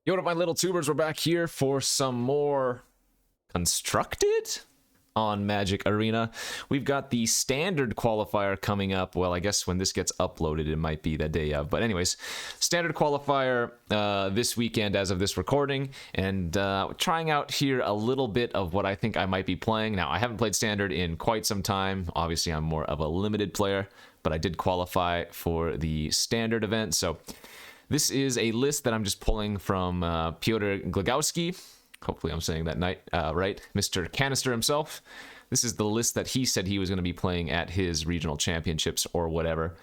Yo, what up, my little tubers? We're back here for some more Constructed on Magic Arena. We've got the standard qualifier coming up. Well, I guess when this gets uploaded, it might be the day of. But anyways, standard qualifier this weekend as of this recording. And trying out here a little bit of what I think I might be playing. Now, I haven't played standard in quite some time. Obviously, I'm more of a limited player. But I did qualify for the standard event, so... This is a list that I'm just pulling from Piotr Glagowski. Hopefully I'm saying that right. Mr. Canister himself. This is the list that he said he was going to be playing at his regional championships or whatever.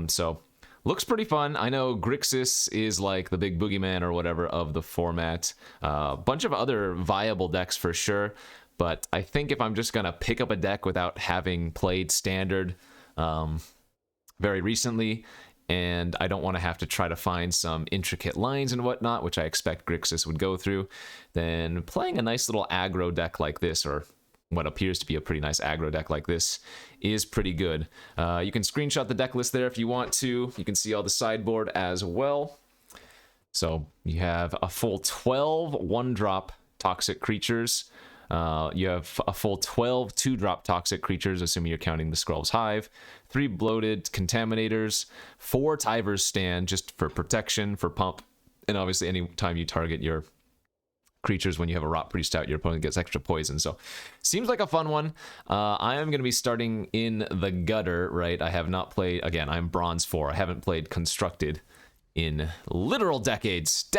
So, looks pretty fun. I know Grixis is like the big boogeyman or whatever of the format. A bunch of other viable decks for sure. But I think if I'm just going to pick up a deck without having played Standard very recently... and I don't want to have to try to find some intricate lines and whatnot, which I expect Grixis would go through, then playing a nice little aggro deck like this, or what appears to be a pretty nice aggro deck like this, is pretty good. You can screenshot the deck list there if you want to. You can see all the sideboard as well. So you have a full 12 1-drop toxic creatures. You have a full 12 2-drop toxic creatures, assuming you're counting the Skrull's Hive, 3 bloated contaminators, 4 Tiver's Stand, just for protection, for pump, and obviously any time you target your creatures when you have a Rot Priest out, your opponent gets extra poison, so seems like a fun one. I am going to be starting in the gutter, right? I have not played, again, I'm Bronze 4, I haven't played Constructed in literal decades,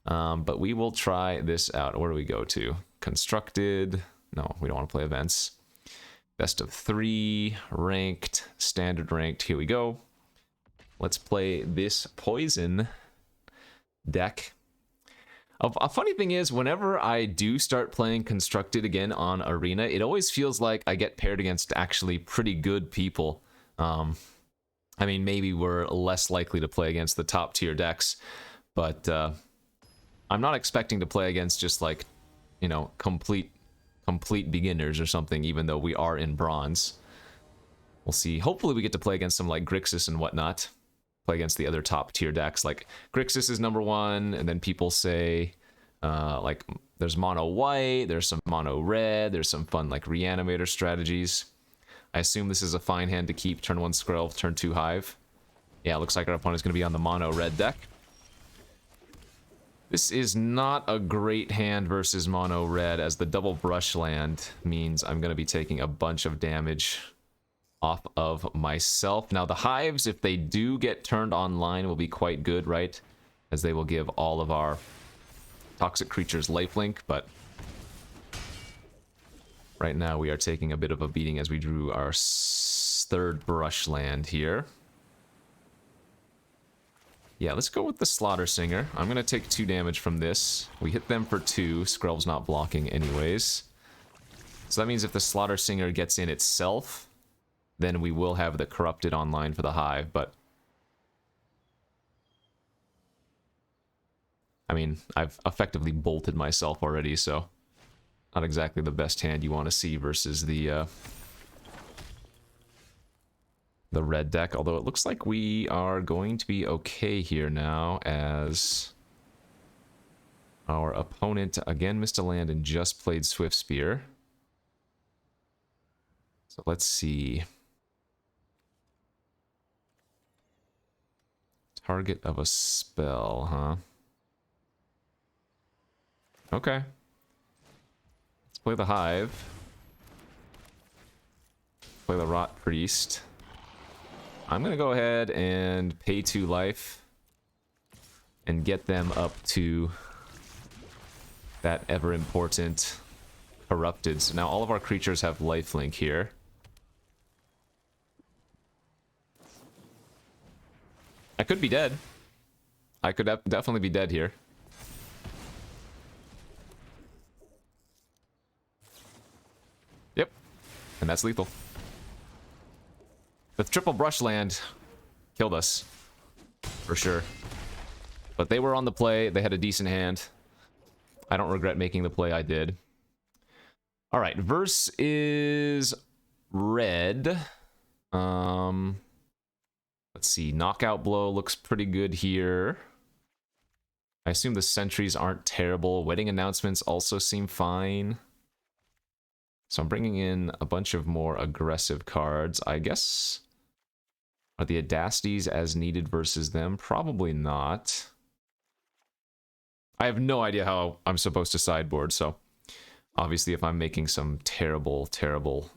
but we will try this out. Where do we go to? Constructed. No, we don't want to play events. Best of 3, ranked, standard ranked. Here we go. Let's play this poison deck. A funny thing is, whenever I do start playing Constructed again on Arena, it always feels like I get paired against actually pretty good people. I mean, maybe we're less likely to play against the top tier decks, but I'm not expecting to play against just like, you know, complete beginners or something, even though we are in Bronze. We'll see. Hopefully we get to play against some like Grixis and whatnot. Play against the other top tier decks. Like Grixis is number 1, and then people say like there's mono white, there's some mono red, there's some fun like reanimator strategies. I assume this is a fine hand to keep. Turn 1 Skrull, turn 2 Hive. Yeah, looks like our opponent's going to be on the mono red deck. This is not a great hand versus mono red, as the double brush land means I'm going to be taking a bunch of damage off of myself. Now the Hives, if they do get turned online, will be quite good, right? As they will give all of our toxic creatures lifelink, but right now we are taking a bit of a beating as we drew our 3rd brush land here. Yeah, let's go with the Slaughter Singer. I'm going to take 2 damage from this. We hit them for 2. Skrull's not blocking anyways. So that means if the Slaughter Singer gets in itself, then we will have the Corrupted online for the Hive, but... I mean, I've effectively bolted myself already, so... not exactly the best hand you want to see versus the red deck, although it looks like we are going to be okay here now, as our opponent again missed a land and just played Swift Spear. So let's see. Target of a spell, huh? Okay. Let's play the Hive. Play the Rot Priest. I'm going to go ahead and pay 2 life and get them up to that ever-important Corrupted. So now all of our creatures have lifelink here. I could be dead. I could definitely be dead here. Yep. And that's lethal. The triple brush land killed us, for sure. But they were on the play. They had a decent hand. I don't regret making the play I did. All right, verse is red. Let's see, knockout blow looks pretty good here. I assume the sentries aren't terrible. Wedding announcements also seem fine. So I'm bringing in a bunch of more aggressive cards. I guess... Are the Audacities as needed versus them? Probably not. I have no idea how I'm supposed to sideboard, so... Obviously, if I'm making some terrible, terrible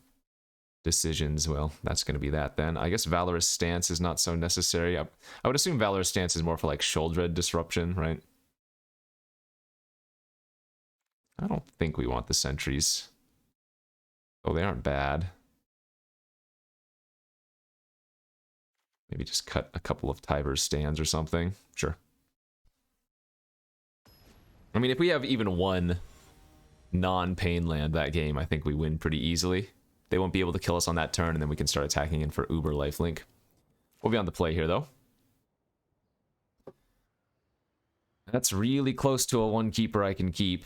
decisions, well, that's going to be that then. I guess Valorous Stance is not so necessary. I would assume Valorous Stance is more for, like, Sholdred Disruption, right? I don't think we want the sentries. Oh, they aren't bad. Maybe just cut a couple of Tiber's stands or something. Sure. I mean, if we have even one non-pain land that game, I think we win pretty easily. They won't be able to kill us on that turn, and then we can start attacking in for Uber lifelink. We'll be on the play here, though. That's really close to a one keeper I can keep.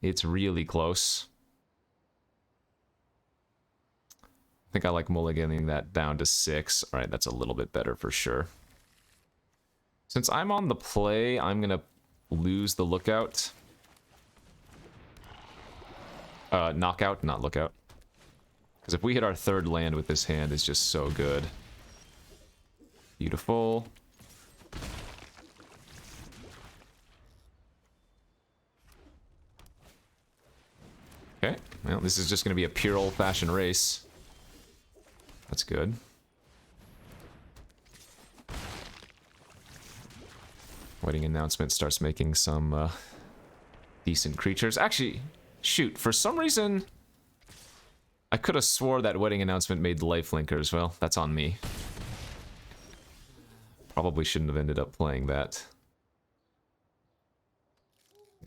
It's really close. I think I like mulliganing that down to 6. All right, that's a little bit better for sure. Since I'm on the play, I'm going to lose the lookout. Knockout, not lookout. Because if we hit our third land with this hand, it's just so good. Beautiful. Okay, well, this is just going to be a pure old-fashioned race. That's good. Wedding announcement starts making some decent creatures. Actually, shoot, for some reason, I could have swore that wedding announcement made lifelinkers. Well, that's on me. Probably shouldn't have ended up playing that.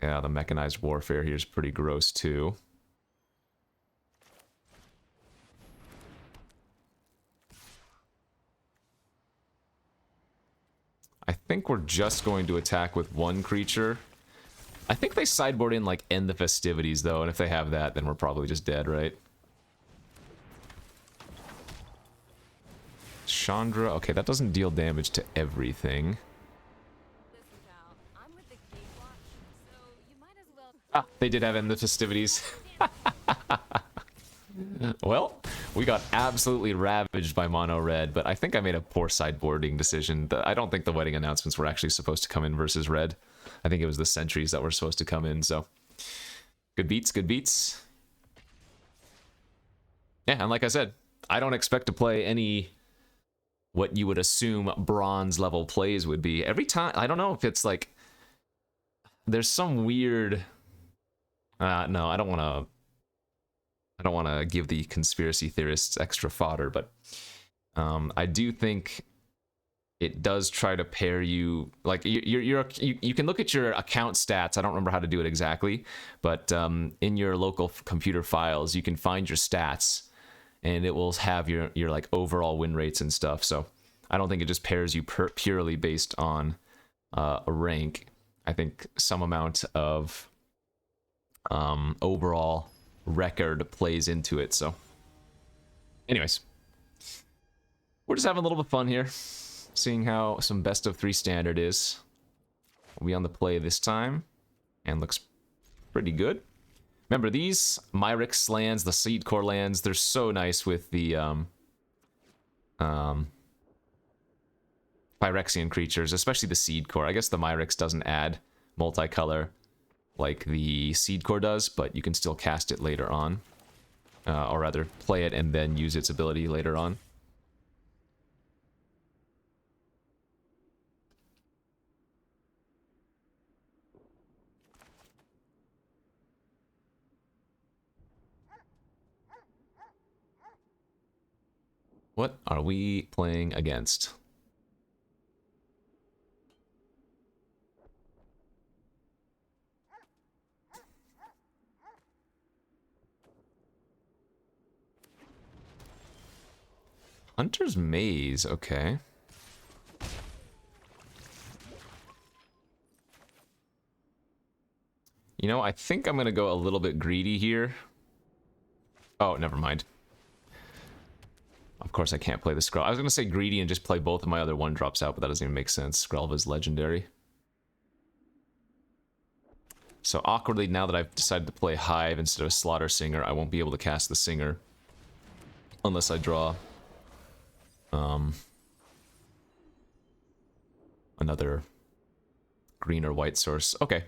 Yeah, the mechanized warfare here is pretty gross too. I think we're just going to attack with one creature. I think they sideboard in, like, End the Festivities, though, and if they have that, then we're probably just dead, right? Chandra, okay, that doesn't deal damage to everything. Ah, they did have End the Festivities. Well, we got absolutely ravaged by mono red, but I think I made a poor sideboarding decision. I don't think the wedding announcements were actually supposed to come in versus red. I think it was the sentries that were supposed to come in, so... Good beats, good beats. Yeah, and like I said, I don't expect to play any... what you would assume bronze level plays would be. Every time, I don't know if it's like... There's some weird... no, I don't want to give the conspiracy theorists extra fodder, but I do think it does try to pair you, like, you can look at your account stats. I don't remember how to do it exactly, but in your local computer files, you can find your stats, and it will have your like overall win rates and stuff. So I don't think it just pairs you purely based on a rank. I think some amount of overall record plays into it. So anyways, we're just having a little bit of fun here, seeing how some best of 3 standard is. We'll be on the play this time, and looks pretty good. Remember, these Myrix lands, the Seed Core lands, they're so nice with the Phyrexian creatures, especially the Seed Core. I guess the Myrix doesn't add multicolor like the Seed Core does, but you can still cast it later on. Or rather, play it and then use its ability later on. What are we playing against? Hunter's Maze, okay. You know, I think I'm going to go a little bit greedy here. Oh, never mind. Of course I can't play the Skrelv. I was going to say greedy and just play both of my other 1-drops out, but that doesn't even make sense. Skrelv is legendary. So awkwardly, now that I've decided to play Hive instead of Slaughter Singer, I won't be able to cast the Singer unless I draw another green or white source. Okay.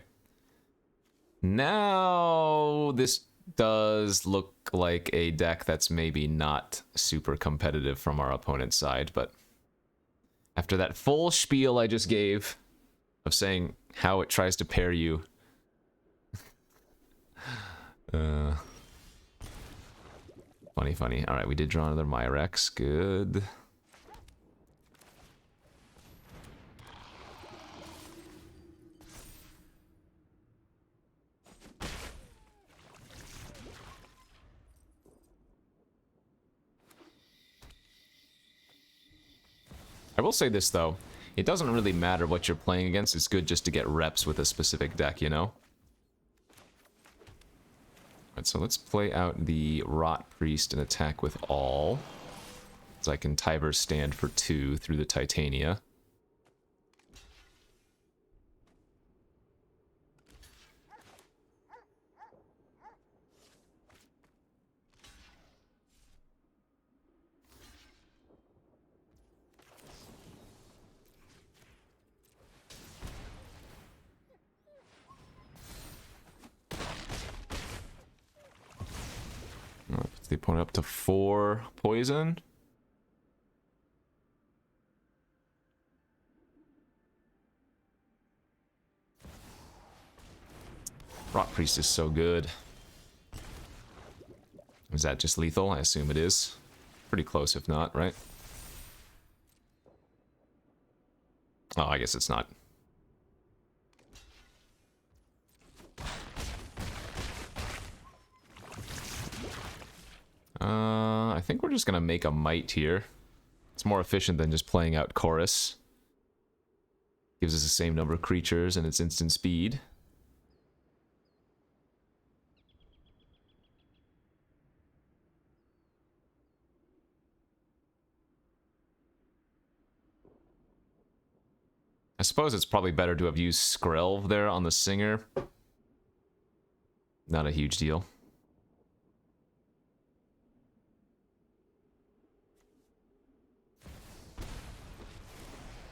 Now this does look like a deck that's maybe not super competitive from our opponent's side, but after that full spiel I just gave of saying how it tries to pair you, funny. All right, we did draw another Myrex. Good. I will say this, though. It doesn't really matter what you're playing against. It's good just to get reps with a specific deck, you know? Alright, so let's play out the Rot Priest and attack with all. So I can Tiber stand for 2 through the Titania. Puts the opponent up to 4 poison. Rot Priest is so good. Is that just lethal? I assume it is. Pretty close if not, right? Oh, I guess it's not. I think we're just gonna make a Might here. It's more efficient than just playing out Chorus. Gives us the same number of creatures and its instant speed. I suppose it's probably better to have used Skrill there on the Singer. Not a huge deal.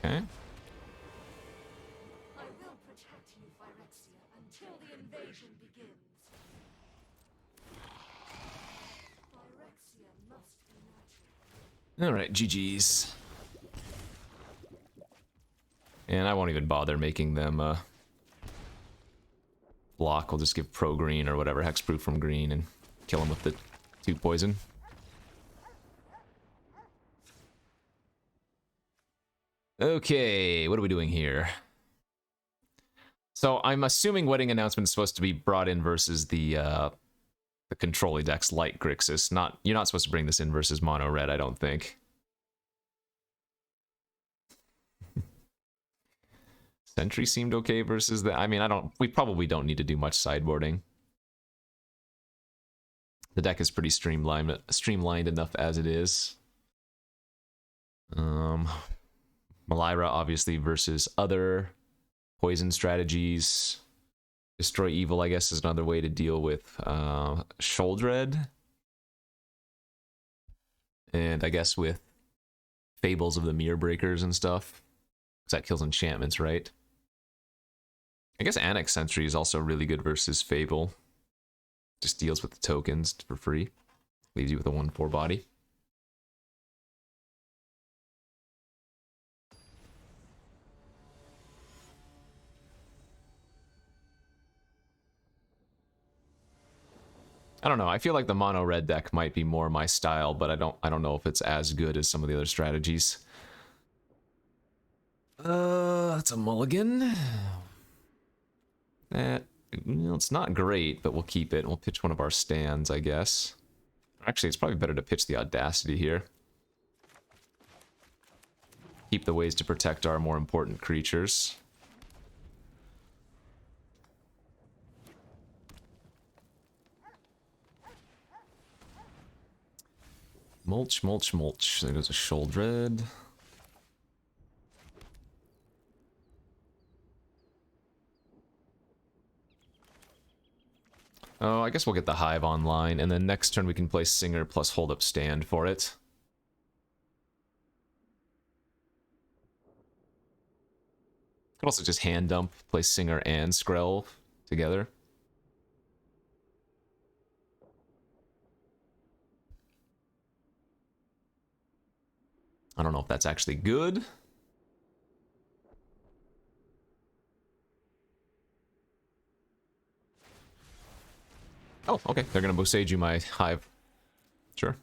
Okay. I will protect you, Phyrexia, until the invasion begins. Phyrexia must be nurtured. Alright, GG's. And I won't even bother making them block. We'll just give pro green or whatever, hexproof from green, and kill him with the 2 poison. Okay, what are we doing here? So I'm assuming Wedding Announcement is supposed to be brought in versus the control decks like Grixis. You're not supposed to bring this in versus mono red, I don't think. Sentry seemed okay versus the... I mean, we probably don't need to do much sideboarding. The deck is pretty streamlined enough as it is. Malira, obviously, versus other poison strategies. Destroy Evil, I guess, is another way to deal with Sholdred. And I guess with Fables of the Mirror Breakers and stuff. Because that kills enchantments, right? I guess Annex Sentry is also really good versus Fable. Just deals with the tokens for free. Leaves you with a 1/4 body. I don't know. I feel like the mono red deck might be more my style, but I don't know if it's as good as some of the other strategies. That's a mulligan. It's not great, but we'll keep it. We'll pitch one of our stands, I guess. Actually, it's probably better to pitch the Audacity here. Keep the ways to protect our more important creatures. Mulch. There goes a Sholdred. Oh, I guess we'll get the Hive online, and then next turn we can play Singer plus Hold Up Stand for it. Could also just hand dump, play Singer and Skrelv together. I don't know if that's actually good. Oh, okay. They're gonna Boseiju my Hive. Sure.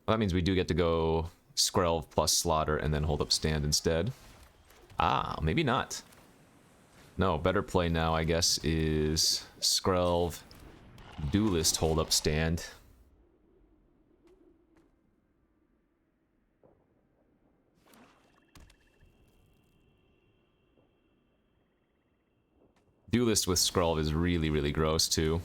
Well, that means we do get to go Skrelv plus Slaughter and then Hold Up Stand instead. Ah, maybe not. No, better play now, I guess, is Skrelv Duelist Hold Up Stand. Duelist with Skrelv is really, really gross, too.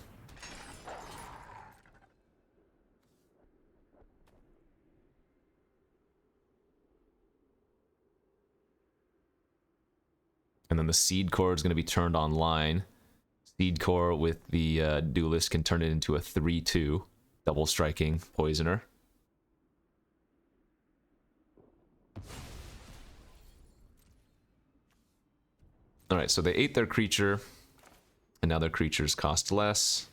And then the Seed Core is going to be turned online. Seed Core with the Duelist can turn it into a 3-2 double striking Poisoner. Alright, so they ate their creature, and now their creatures cost less.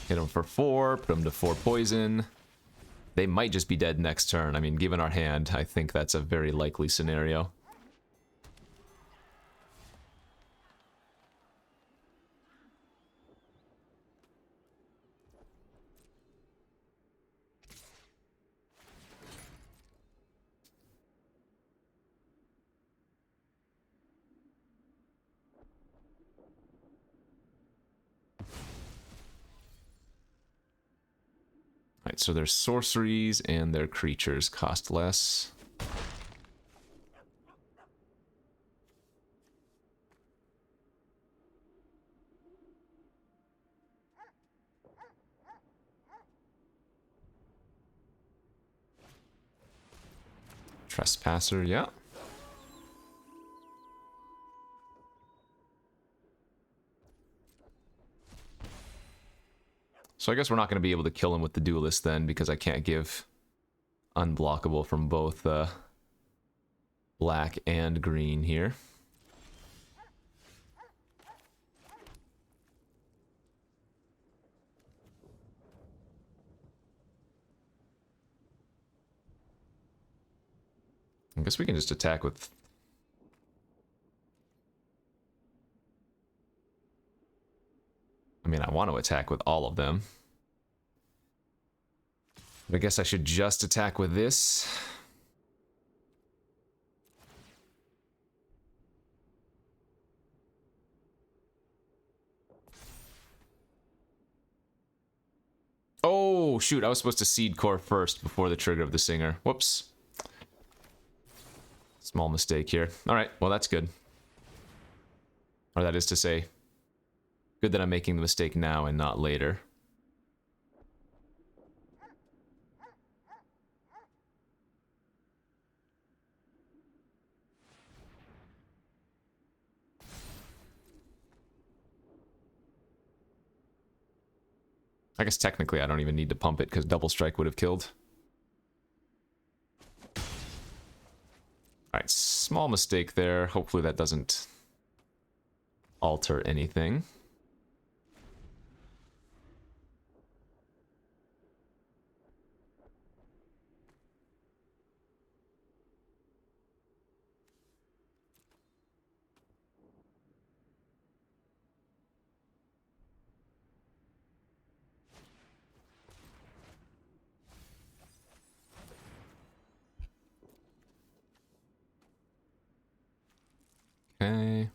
Hit them for 4, put them to 4 poison. They might just be dead next turn. I mean, given our hand, I think that's a very likely scenario. Alright, so their sorceries and their creatures cost less. Trespasser, yeah. So I guess we're not going to be able to kill him with the Duelist then, because I can't give unblockable from both black and green here. I guess we can just attack with... I mean, I want to attack with all of them. But I guess I should just attack with this. Oh, shoot, I was supposed to Seed Core first before the trigger of the Singer. Whoops. Small mistake here. Alright, well that's good. Or that is to say, good that I'm making the mistake now and not later. I guess technically I don't even need to pump it because Double Strike would have killed. Alright, small mistake there. Hopefully that doesn't alter anything. Okay.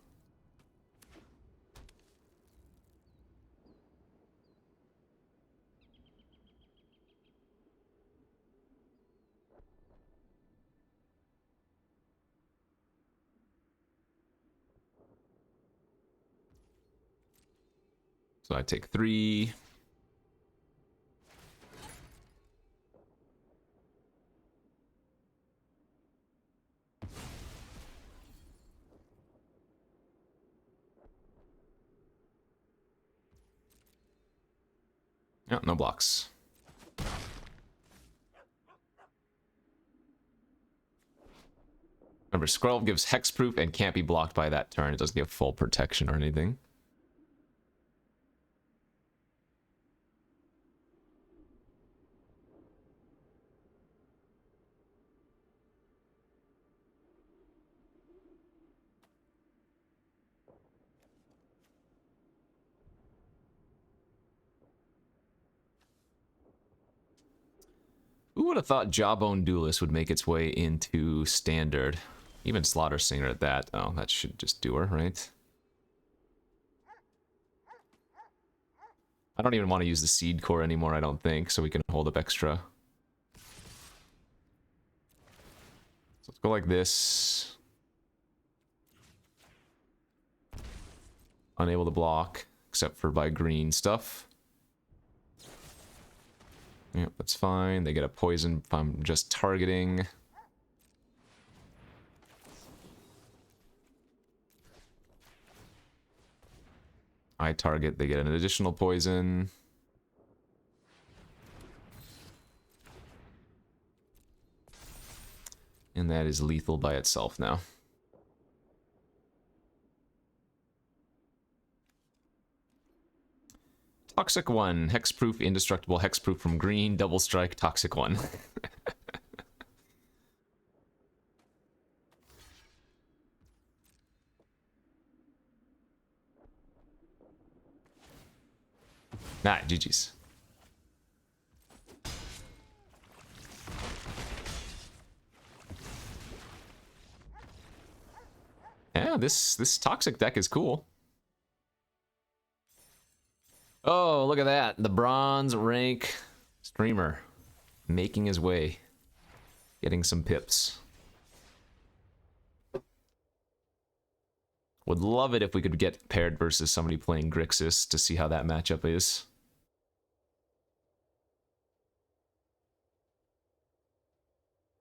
So I take 3. Yeah, no blocks. Remember, Scroll gives hexproof and can't be blocked by that turn. It doesn't give full protection or anything. Who would have thought Jawbone Duelist would make its way into Standard? Even Slaughter Singer at that. Oh, that should just do her, right? I don't even want to use the Seed Core anymore, I don't think, so we can hold up extra. So let's go like this. Unable to block, except for by green stuff. Yep, that's fine. They get a poison if I'm just targeting. I target, they get an additional poison. And that is lethal by itself now. Toxic 1, hexproof, indestructible, hexproof from green, double strike, toxic 1. Nah, GG's. Yeah, this toxic deck is cool. Oh, look at that. The bronze rank streamer making his way. Getting some pips. Would love it if we could get paired versus somebody playing Grixis to see how that matchup is.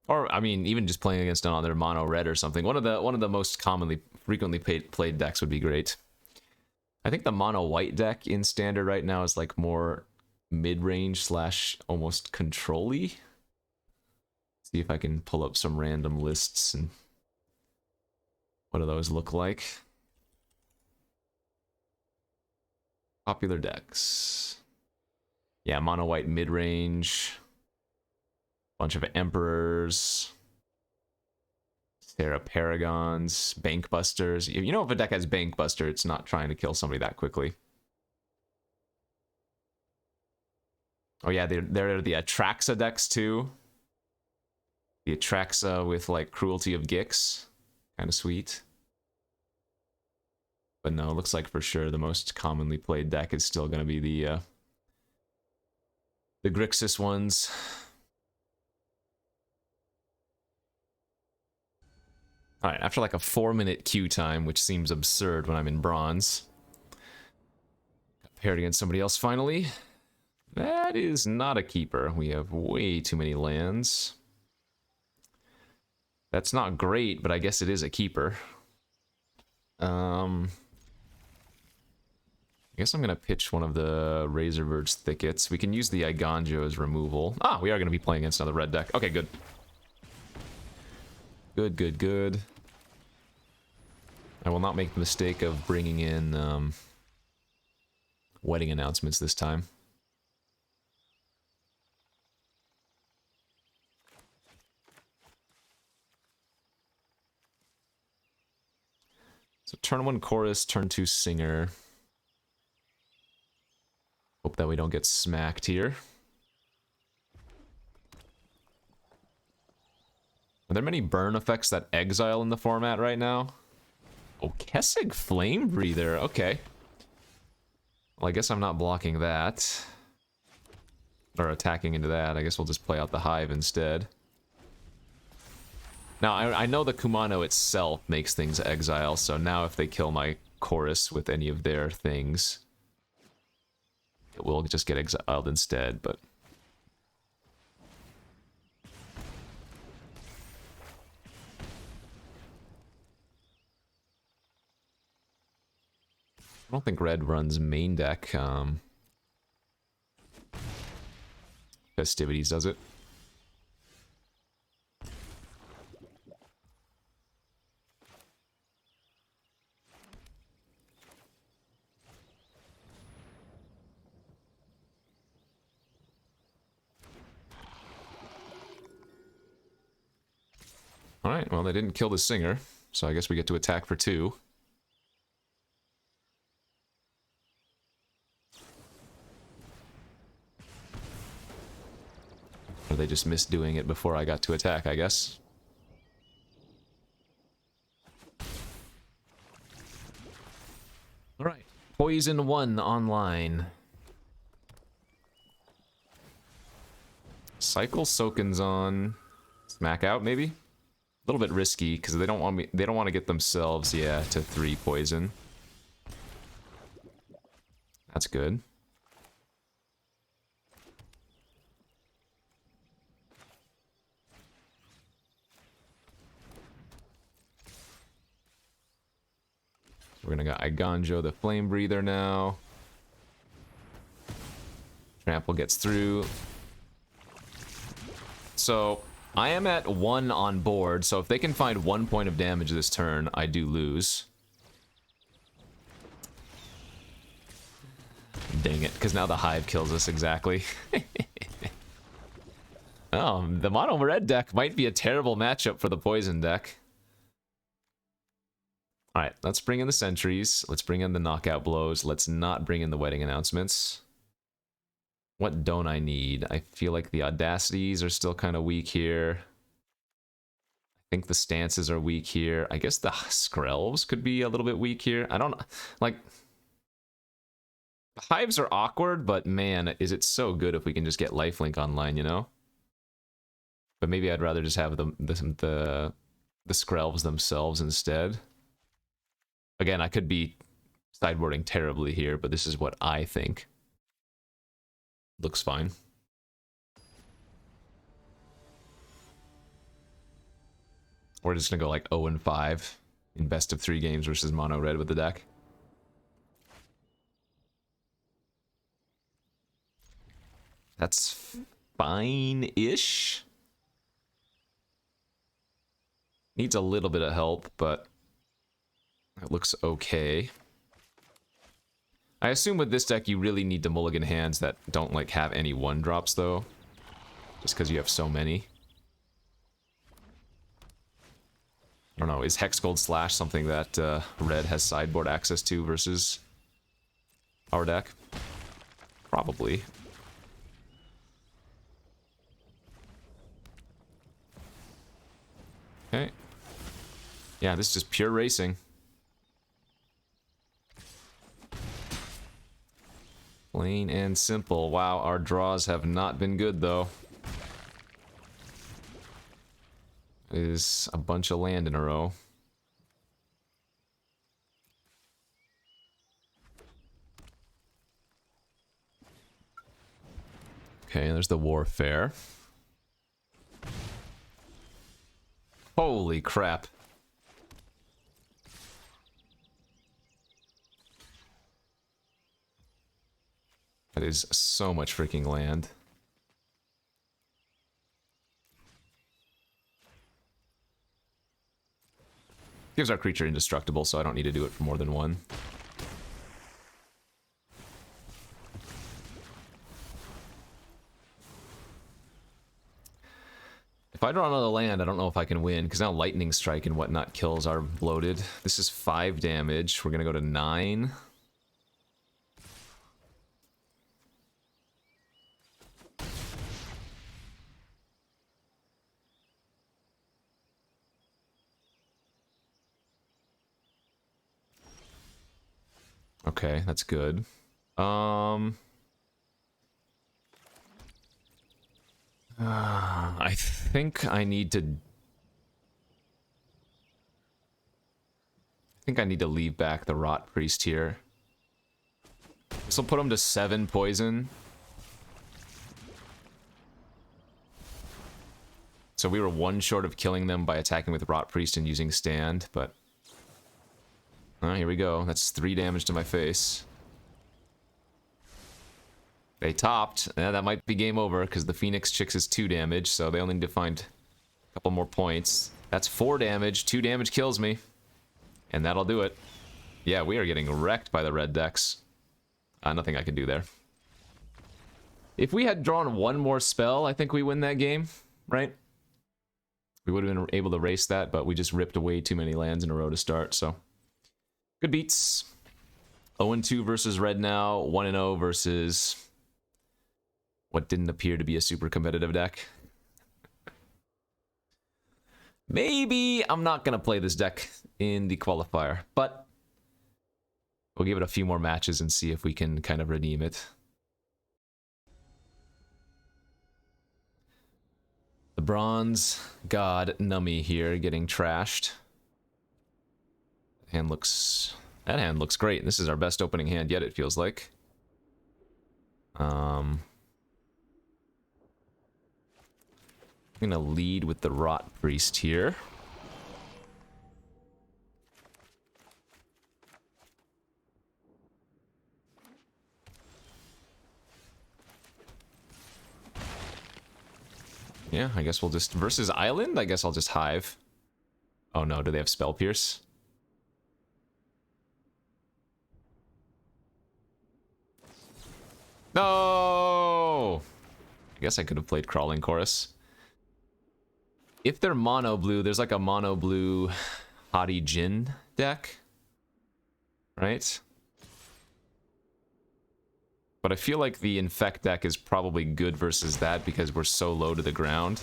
Or I mean, even just playing against another mono red or something. One of the most frequently played decks would be great. I think the mono white deck in Standard right now is like more mid-range slash almost control-y. See if I can pull up some random lists and what do those look like. Popular decks. Yeah, mono white mid-range. Bunch of Emperors. Sarah Paragons. Bankbusters. You know if a deck has Bankbuster, it's not trying to kill somebody that quickly. Oh yeah, they're the Atraxa decks too. The Atraxa with like Cruelty of Gix. Kind of sweet. But no, it looks like for sure the most commonly played deck is still going to be the Grixis ones. Alright, after like a 4-minute queue time, which seems absurd when I'm in bronze. Paired against somebody else finally. That is not a keeper. We have way too many lands. That's not great, but I guess it is a keeper. I guess I'm going to pitch one of the Razorbird's Thickets. We can use the Iganjo as removal. Ah, we are going to be playing against another red deck. Okay, good. Good, good, good. I will not make the mistake of bringing in wedding announcements this time. So turn 1 Chorus, turn 2 Singer. Hope that we don't get smacked here. Are there many burn effects that exile in the format right now? Oh, Kessig Flame Breather, okay. Well, I guess I'm not blocking that. Or attacking into that. I guess we'll just play out the Hive instead. Now, I know the Kumano itself makes things exile, so now if they kill my Chorus with any of their things, it will just get exiled instead, but... I don't think red runs main deck. Festivities does it. Alright, well, they didn't kill the singer, so I guess we get to attack for 2. Or they just missed doing it before I got to attack, I guess. Alright, Poison 1 online. Cycle Soaken's on. Smack out, maybe? A little bit risky because they don't want to get themselves, yeah, to 3 poison. That's good. We're gonna got Iganjo the Flame Breather now. Trample gets through. So I am at 1 on board, so if they can find 1 point of damage this turn, I do lose. Dang it, because now the Hive kills us exactly. Oh, the mono red deck might be a terrible matchup for the poison deck. Alright, let's bring in the sentries. Let's bring in the knockout blows. Let's not bring in the wedding announcements. What don't I need? I feel like the audacities are still kind of weak here. I think the stances are weak here. I guess the Skrelves could be a little bit weak here. I don't... Like... The Hives are awkward, but man, is it so good if we can just get Lifelink online, you know? But maybe I'd rather just have the Skrelves themselves instead. Again, I could be sideboarding terribly here, but this is what I think. Looks fine. We're just gonna go like 0-5 in best of 3 games versus mono red with the deck. That's fine-ish. Needs a little bit of help, but it looks okay. I assume with this deck you really need to mulligan hands that don't like have any 1-drops though. Just because you have so many. I don't know, is Hexgold Slash something that red has sideboard access to versus our deck? Probably. Okay. Yeah, this is just pure racing. Plain and simple. Wow, our draws have not been good, though. It is a bunch of land in a row. Okay, there's the Warfare. Holy crap. That is so much freaking land. Gives our creature indestructible, so I don't need to do it for more than 1. If I draw another land, I don't know if I can win, because now Lightning Strike and whatnot kills are bloated. This is 5 damage. We're going to go to 9. Okay, that's good. I think I need to... I think I need to leave back the Rot Priest here. This will put him to 7 poison. So we were 1 short of killing them by attacking with Rot Priest and using Stand, but... Oh, here we go. That's 3 damage to my face. They topped. Yeah, that might be game over because the Phoenix Chicks is 2 damage, so they only need to find a couple more points. That's 4 damage. 2 damage kills me. And that'll do it. Yeah, we are getting wrecked by the red decks. Nothing I can do there. If we had drawn one more spell, I think we win that game, right? We would have been able to race that, but we just ripped away too many lands in a row to start, so. Good beats. 0-2 versus red now. 1-0 versus what didn't appear to be a super competitive deck. Maybe I'm not going to play this deck in the qualifier, but we'll give it a few more matches and see if we can kind of redeem it. The bronze god Nummy here getting trashed. That hand looks great. This is our best opening hand yet, it feels like. I'm gonna lead with the Rot Priest here. Yeah, I guess we'll just... Versus Island? I guess I'll just Hive. Oh no, do they have Spell Pierce? No! I guess I could have played Crawling Chorus. If they're mono blue, there's like a mono blue Hadi Jin deck. Right? But I feel like the Infect deck is probably good versus that because we're so low to the ground.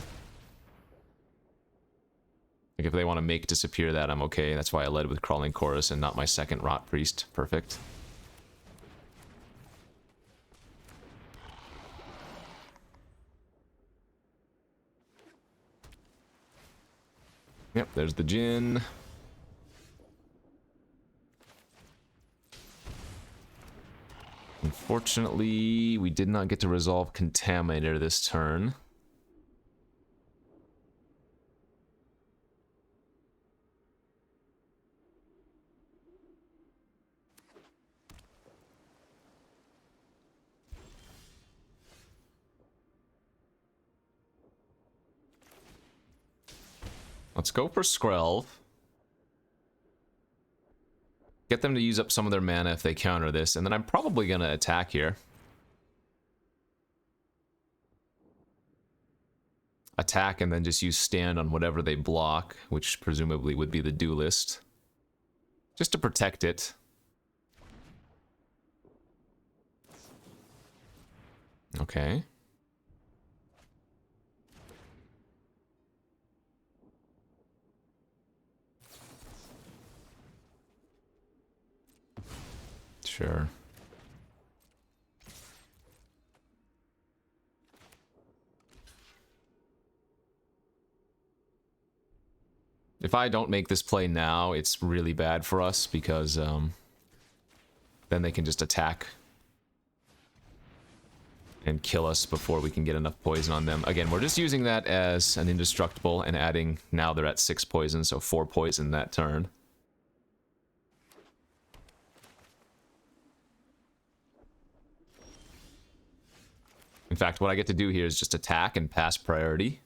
Like if they want to make disappear that, I'm okay. That's why I led with Crawling Chorus and not my second Rot Priest. Perfect. Yep, there's the Jin. Unfortunately, we did not get to resolve Contaminator this turn. Let's go for Skrelv. Get them to use up some of their mana if they counter this, and then I'm probably going to attack here. Attack and then just use stand on whatever they block, which presumably would be the Duelist. Just to protect it. Okay. Sure. If I don't make this play now, it's really bad for us because then they can just attack and kill us before we can get enough poison on them. Again, we're just using that as an indestructible and adding, now they're at 6 poison, so 4 poison that turn. In fact, what I get to do here is just attack and pass priority.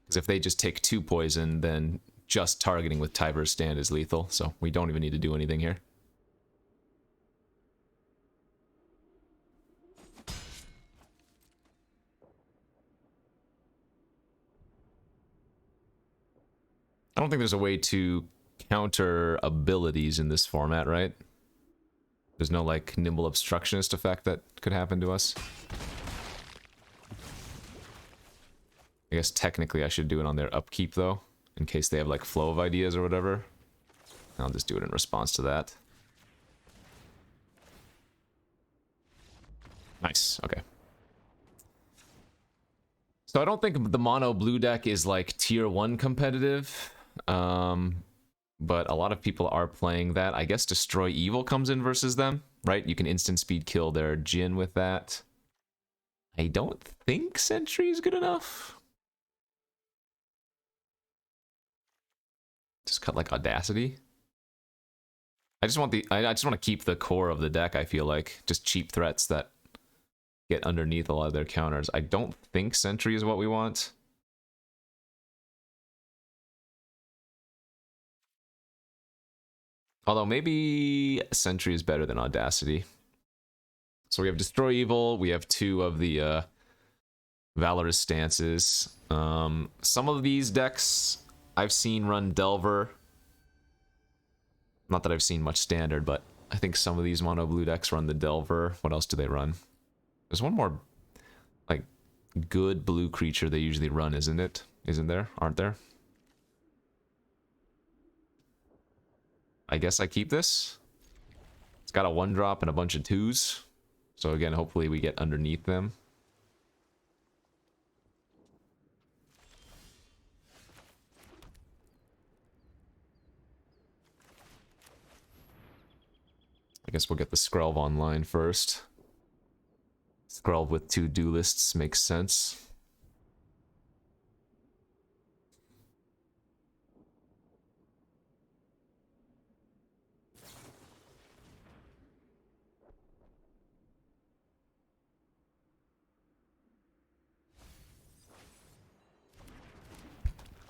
Because if they just take 2 poison, then just targeting with Tiber's Stand is lethal, so we don't even need to do anything here. I don't think there's a way to counter abilities in this format, right? There's no, like, Nimble Obstructionist effect that could happen to us. I guess technically I should do it on their upkeep, though, in case they have, like, flow of ideas or whatever. I'll just do it in response to that. Nice, okay. So I don't think the mono blue deck is, like, tier 1 competitive. But a lot of people are playing that. I guess Destroy Evil comes in versus them, right? You can instant speed kill their Jin with that. I don't think Sentry is good enough. Just cut like Audacity. I just want to keep the core of the deck, I feel like. Just cheap threats that get underneath a lot of their counters. I don't think Sentry is what we want. Although maybe Sentry is better than Audacity. So we have Destroy Evil, we have 2 of the Valorous stances. Some of these decks I've seen run Delver. Not that I've seen much Standard, but I think some of these mono blue decks run the Delver. What else do they run? There's one more, like, good blue creature they usually run, isn't it? Isn't there? Aren't there? I guess I keep this. It's got a 1-drop and a bunch of 2s. So again, hopefully we get underneath them. I guess we'll get the Skrelv online first. Skrelv with 2 duelists makes sense.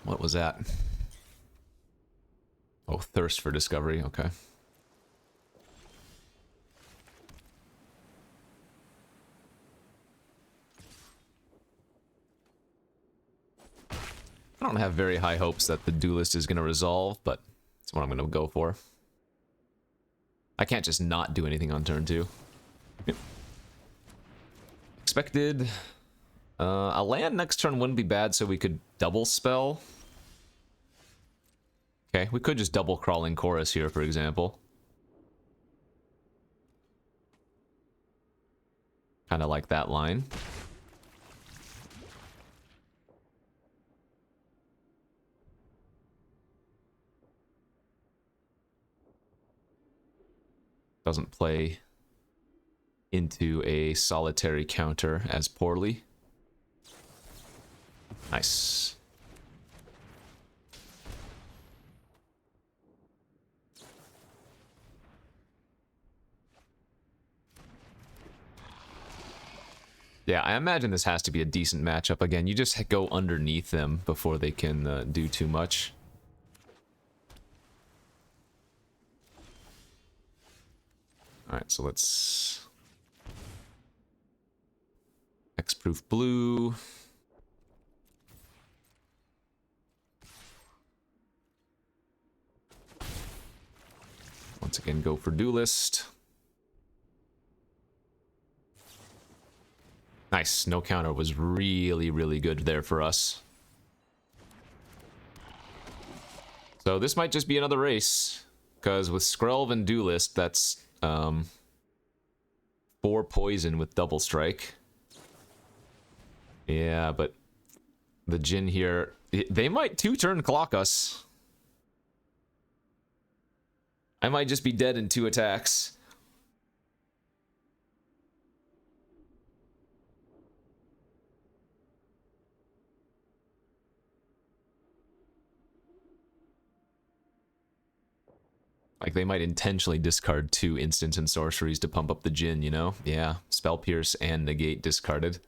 What was that? Oh, Thirst for Discovery, okay. I don't have very high hopes that the duelist is going to resolve, but it's what I'm going to go for. I can't just not do anything on turn 2. Yep. Expected. A land next turn wouldn't be bad, so we could double spell. Okay, we could just double Crawling Chorus here, for example. Kind of like that line. Doesn't play into a solitary counter as poorly. Nice. Yeah, I imagine this has to be a decent matchup. Again, you just go underneath them before they can do too much. Alright, so let's... Hexproof blue. Once again, go for duelist. Nice, no counter was really, really good there for us. So this might just be another race, because with Skrelv and duelist, that's 4 poison with double strike. Yeah, but the Jhin here, they might 2-turn clock us. I might just be dead in 2 attacks. Like, they might intentionally discard 2 instants and sorceries to pump up the Jhin, you know? Yeah, Spell Pierce and Negate discarded.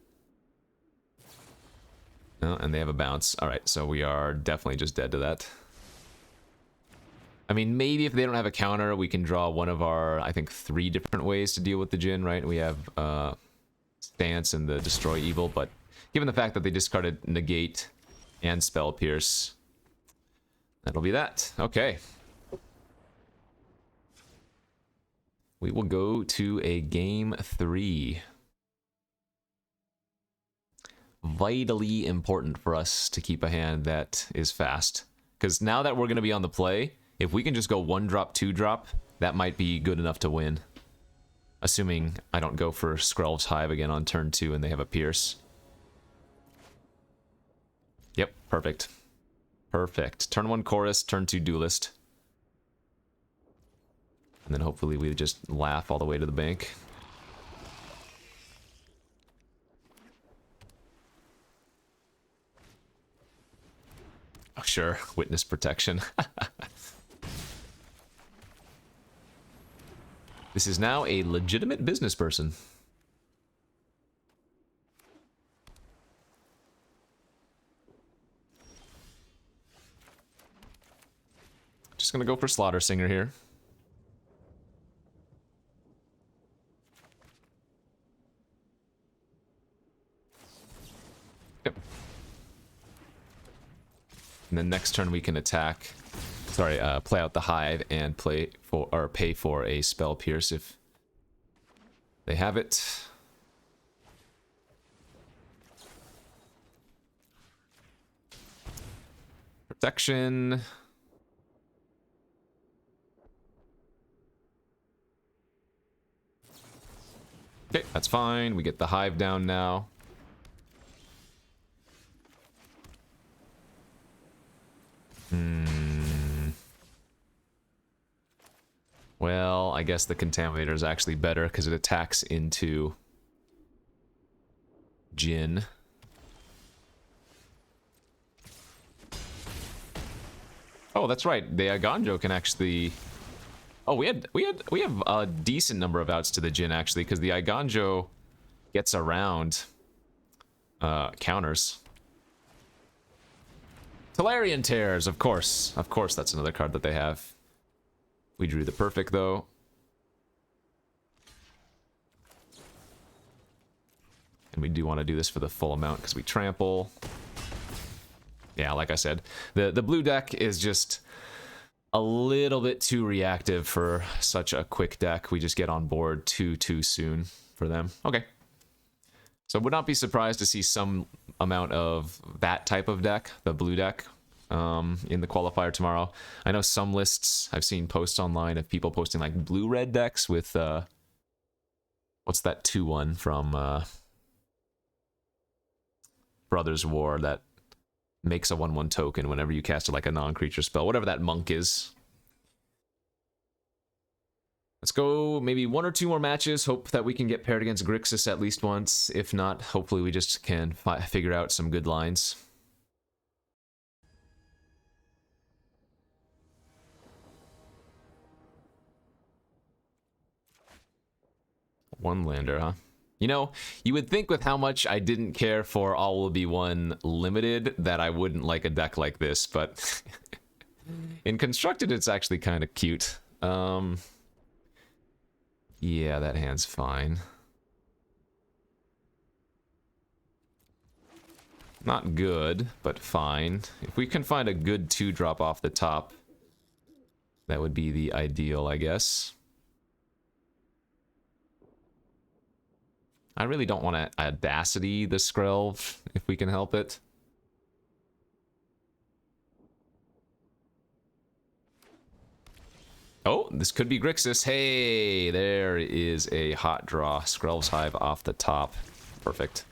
Oh, and they have a bounce. Alright, so we are definitely just dead to that. I mean, maybe if they don't have a counter, we can draw one of our, I think, 3 different ways to deal with the Jhin, right? We have Stance and the Destroy Evil, but given the fact that they discarded Negate and Spell Pierce, that'll be that. Okay. We will go to a game 3. Vitally important for us to keep a hand that is fast. Because now that we're going to be on the play, if we can just go 1-drop, 2-drop, that might be good enough to win. Assuming I don't go for Skrelv's Hive again on turn 2 and they have a Pierce. Yep, perfect. Perfect. Turn 1 Chorus, turn 2 Duelist. And then hopefully we just laugh all the way to the bank. Oh, sure. Witness protection. This is now a legitimate business person. gonna go for Slaughter Singer here. Yep. And then next turn we can attack. Sorry, play out the Hive and play for or pay for a Spell Pierce if they have it. Protection. Okay, that's fine. We get the Hive down now. Well, I guess the Contaminator is actually better because it attacks into Jin. Oh, that's right. The Aganjo can actually. Oh, we have a decent number of outs to the Jin actually, because the Aganjo gets around counters. Tolarian Tears, of course. Of course, that's another card that they have. We drew the perfect though. And we do want to do this for the full amount because we trample. Yeah, like I said, the blue deck is just a little bit too reactive for such a quick deck. We just get on board too soon for them. Okay. So would not be surprised to see some amount of that type of deck, the blue deck, in the qualifier tomorrow. I know some lists I've seen posts online of people posting like blue-red decks with, what's that 2-1 from Brothers War that makes a 1/1 token whenever you cast it like a non-creature spell, whatever that monk is. Let's go maybe 1 or 2 more matches. Hope that we can get paired against Grixis at least once. If not, hopefully we just can figure out some good lines. One lander, huh? You know, you would think with how much I didn't care for All Will Be One Limited that I wouldn't like a deck like this, but in Constructed it's actually kind of cute. Yeah, that hand's fine. Not good, but fine. If we can find a good 2-drop off the top, that would be the ideal, I guess. I really don't want to Audacity the Skrelv, if we can help it. Oh, this could be Grixis. Hey, there is a hot draw. Skrelv's Hive off the top. Perfect.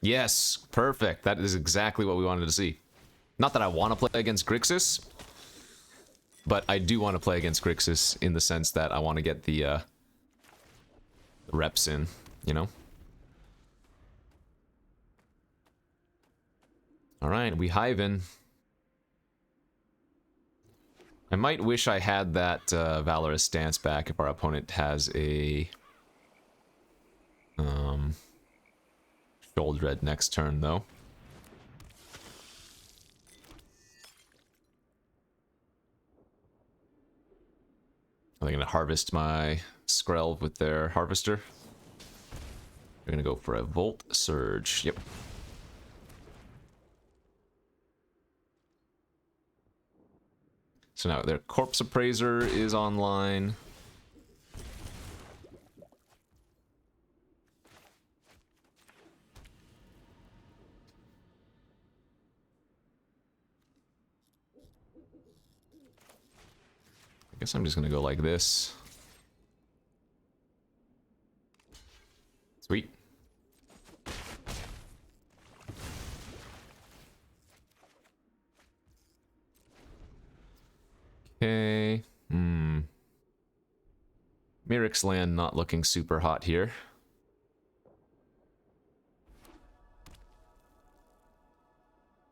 Yes, perfect. That is exactly what we wanted to see. Not that I want to play against Grixis, but I do want to play against Grixis in the sense that I want to get the reps in, you know? Alright, we hive in. I might wish I had that Valorous Stance back if our opponent has a Sholdred next turn, though. Are they going to harvest my Skrelv with their Harvester? They're going to go for a Volt Surge. Yep. So now their Corpse Appraiser is online. I guess I'm just going to go like this. Sweet. Okay. Myric's Land not looking super hot here.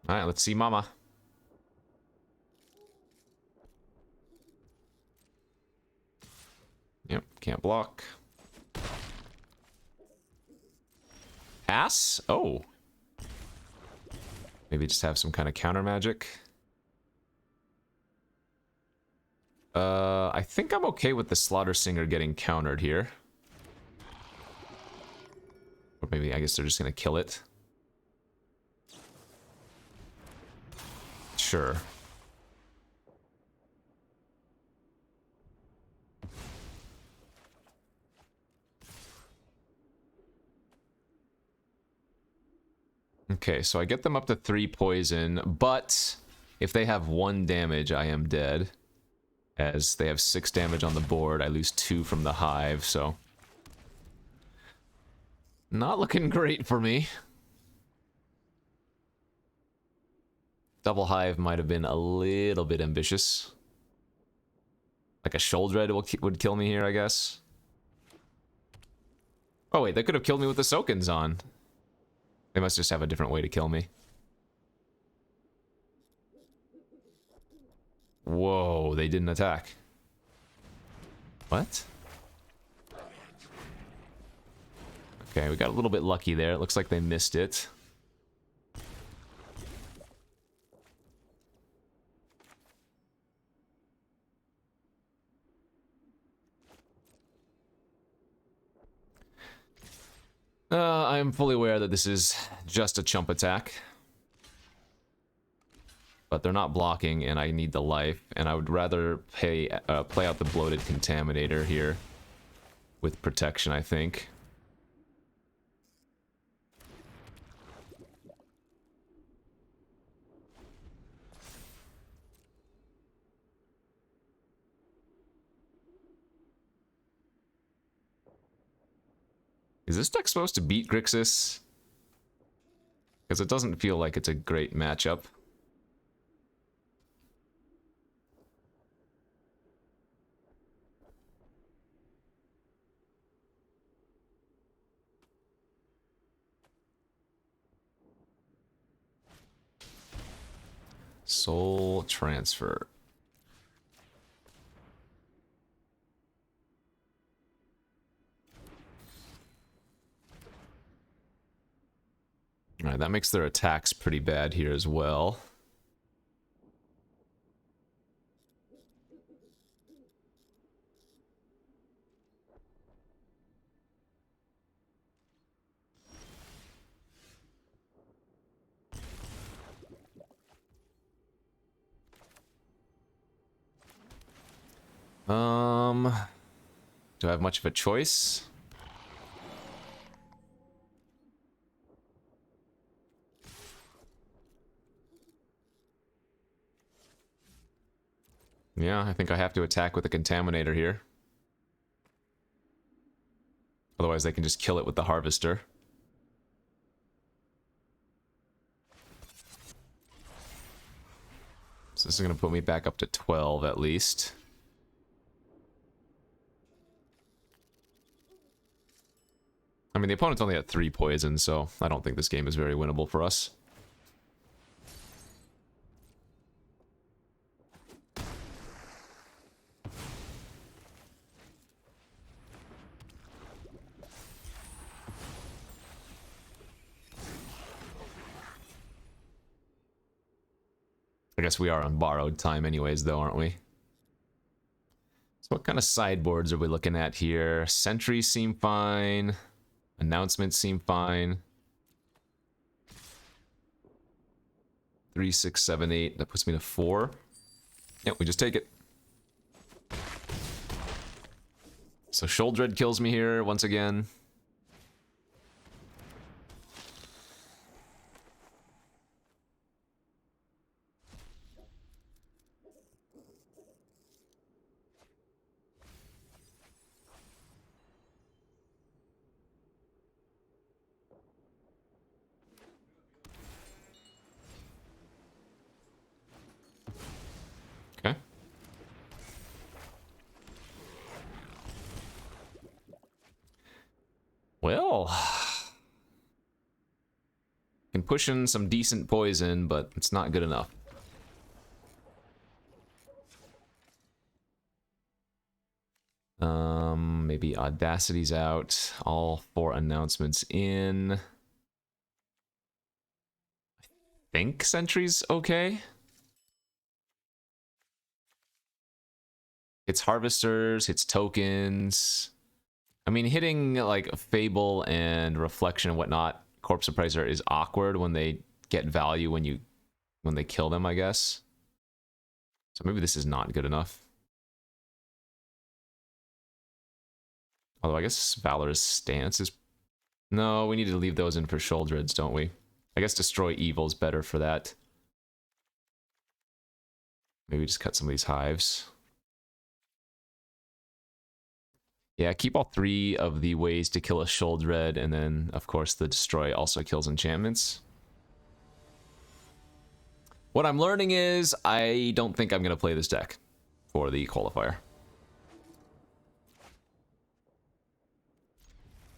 Alright, let's see Mama. Yep, can't block. Pass? Oh. Maybe just have some kind of counter magic. I think I'm okay with the Slaughter Singer getting countered here. Or maybe, I guess they're just gonna kill it. Sure. Okay, so I get them up to 3 poison, but if they have 1 damage, I am dead. As they have 6 damage on the board, I lose 2 from the hive, so... not looking great for me. Double hive might have been a little bit ambitious. Like a Sholdred would kill me here, I guess. Oh wait, they could have killed me with the Sokens on. They must just have a different way to kill me. Whoa, they didn't attack. What? Okay, we got a little bit lucky there. It looks like they missed it. I am fully aware that this is just a chump attack. But they're not blocking, and I need the life. And I would rather play out the Bloated Contaminator here. With protection, I think. Is this deck supposed to beat Grixis? Because it doesn't feel like it's a great matchup. Soul Transfer. Alright, that makes their attacks pretty bad here as well. Do I have much of a choice? Yeah, I think I have to attack with the Contaminator here. Otherwise they can just kill it with the Harvester. So this is going to put me back up to 12 at least. I mean, the opponent's only at 3 poison, so I don't think this game is very winnable for us. I guess we are on borrowed time anyways, though, aren't we? So what kind of sideboards are we looking at here? Sentries seem fine. Announcements seem fine. 3, 6, 7, 8. That puts me to 4. Yep, we just take it. So Sholdred kills me here once again. Okay. Well, can push in some decent poison, but it's not good enough. maybe Audacity's out. All 4 announcements in. I think Sentry's okay. Hits Harvesters, hits tokens. I mean, hitting like Fable and Reflection and whatnot, Corpse Appraiser is awkward when they get value when they kill them, I guess. So maybe this is not good enough. Although I guess Valor's Stance is... No, we need to leave those in for Sholdreds, don't we? I guess Destroy Evil's better for that. Maybe just cut some of these hives. Yeah, keep all 3 of the ways to kill a Sholdred, and then, of course, the Destroy also kills enchantments. What I'm learning is I don't think I'm going to play this deck for the qualifier.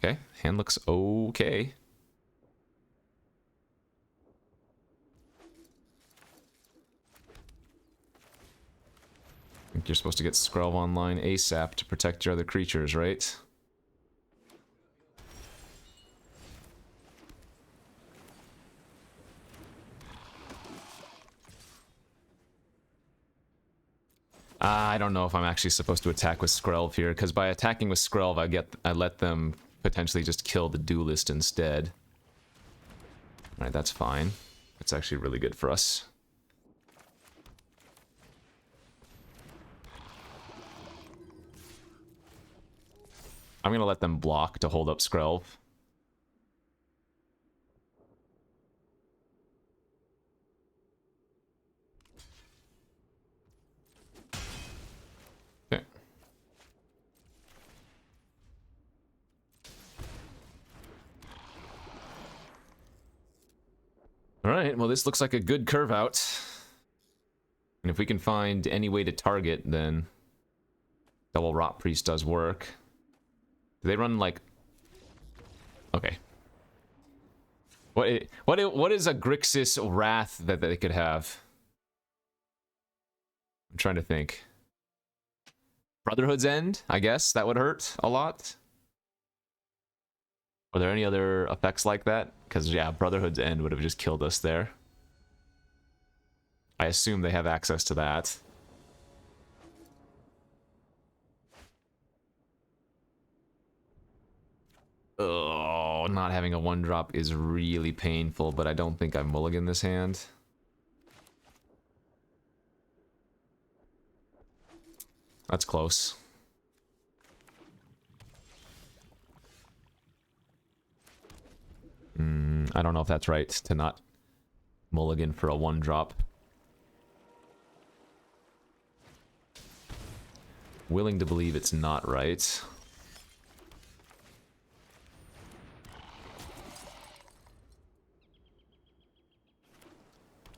Okay, hand looks okay. I think you're supposed to get Skrelv online ASAP to protect your other creatures, right? I don't know if I'm actually supposed to attack with Skrelv here, because by attacking with Skrelv, I let them potentially just kill the Duelist instead. Alright, that's fine. That's actually really good for us. I'm gonna let them block to hold up Skrelv. Okay. Alright, well this looks like a good curve out. And if we can find any way to target, then Double Rot Priest does work. Do they run like... Okay. What is a Grixis Wrath that they could have? I'm trying to think. Brotherhood's End, I guess. That would hurt a lot. Are there any other effects like that? Because, yeah, Brotherhood's End would have just killed us there. I assume they have access to that. Oh, not having a 1-drop is really painful, but I don't think I mulligan this hand. That's close. I don't know if that's right to not mulligan for a 1-drop. Willing to believe it's not right.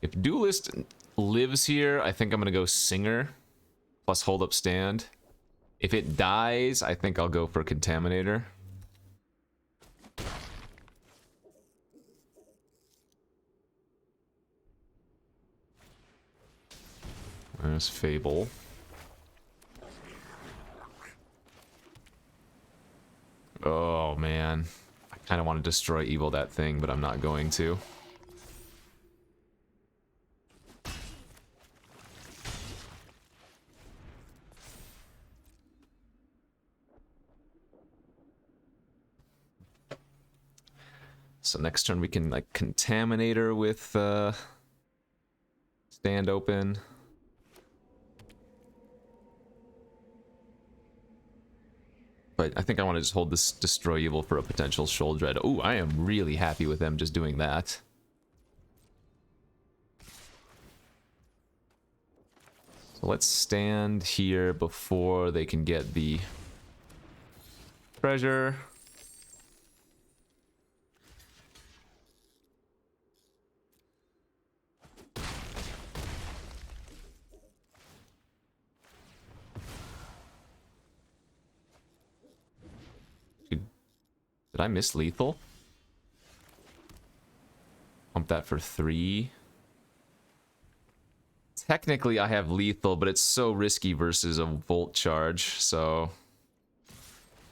If Duelist lives here, I think I'm going to go Singer plus Hold Up Stand. If it dies, I think I'll go for Contaminator. There's Fable. Oh, man. I kind of want to destroy Evil that thing, but I'm not going to. So next turn we can like Contaminator with Stand Open. But I think I want to just hold this Destroy Evil for a potential Sholdred. Oh, I am really happy with them just doing that. So let's stand here before they can get the treasure. Did I miss lethal? Pump that for 3. Technically, I have lethal, but it's so risky versus a Volt Charge, so...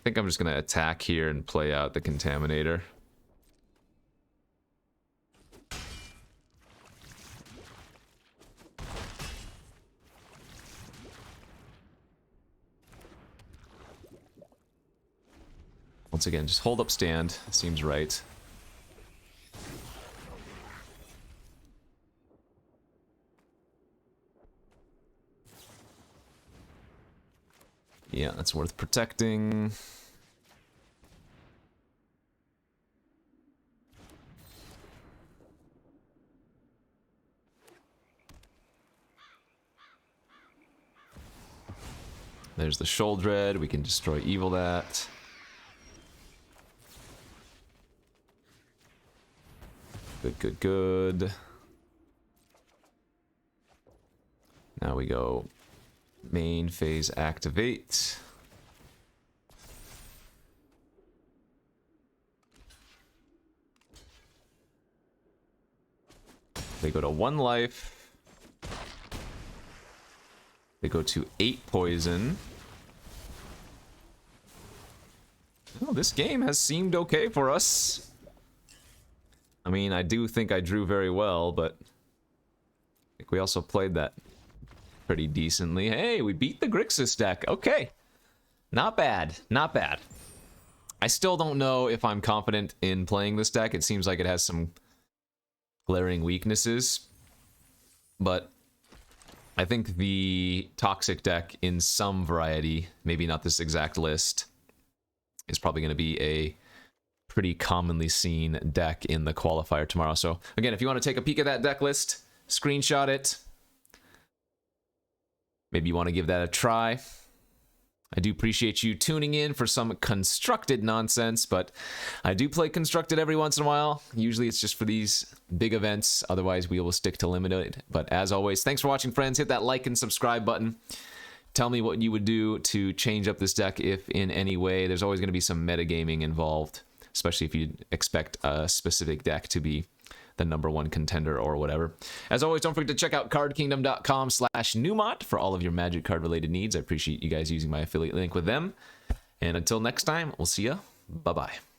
think I'm just going to attack here and play out the Contaminator. Once again, just hold up stand. Seems right. Yeah, that's worth protecting. There's the Sholdred. We can destroy Evil that. Good, good, good. Now we go main phase activate. They go to 1 life. They go to 8 poison. Oh, this game has seemed okay for us. I mean, I do think I drew very well, but I think we also played that pretty decently. Hey, we beat the Grixis deck. Okay. Not bad. Not bad. I still don't know if I'm confident in playing this deck. It seems like it has some glaring weaknesses. But I think the Toxic deck in some variety, maybe not this exact list, is probably going to be a pretty commonly seen deck in the qualifier tomorrow. So again, if you want to take a peek at that deck list, screenshot it. Maybe you want to give that a try. I do appreciate you tuning in for some constructed nonsense, but I do play constructed every once in a while. Usually it's just for these big events. Otherwise, we will stick to limited. But as always, thanks for watching, friends. Hit that like and subscribe button. Tell me what you would do to change up this deck if in any way. There's always going to be some metagaming involved, especially if you expect a specific deck to be the #1 contender or whatever. As always, don't forget to check out cardkingdom.com/Numot for all of your Magic card related needs. I appreciate you guys using my affiliate link with them. And until next time, we'll see ya. Bye-bye.